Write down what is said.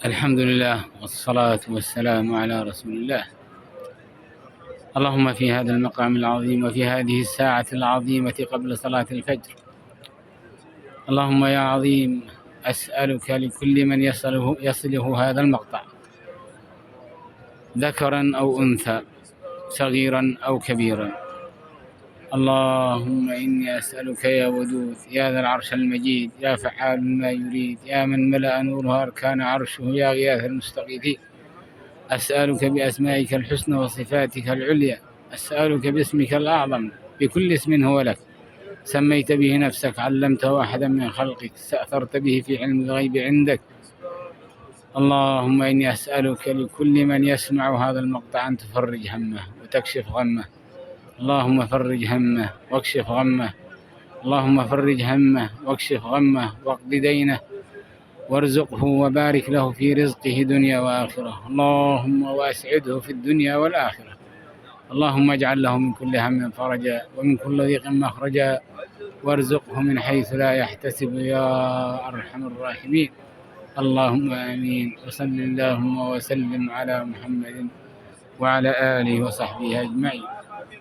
الحمد لله والصلاة والسلام على رسول الله. اللهم في هذا المقام العظيم وفي هذه الساعة العظيمة قبل صلاة الفجر، اللهم يا عظيم أسألك لكل من يصله هذا المقطع ذكرا أو أنثى، صغيرا أو كبيرا، اللهم إني أسألك يا ودود يا ذا العرش المجيد يا فعال ما يريد يا من ملأ نورها أركان عرشه يا غياث المستغيثين، أسألك بأسمائك الحسنى وصفاتك العليا، أسألك باسمك الأعظم بكل اسم هو لك سميت به نفسك، علمته أحدا من خلقك، استأثرت به في علم الغيب عندك. اللهم إني أسألك لكل من يسمع هذا المقطع أن تفرج همه وتكشف غمه، اللهم فرج همه واكشف غمه، اللهم فرج همه واكشف غمه واقض دينه وارزقه وبارك له في رزقه دنيا وآخرة، اللهم وأسعده في الدنيا والآخرة، اللهم اجعل له من كل هم فرجا ومن كل ضيق مخرجا وارزقه من حيث لا يحتسب يا أرحم الراحمين. اللهم آمين. وصل اللهم وسلم على محمد وعلى آله وصحبه أجمعين.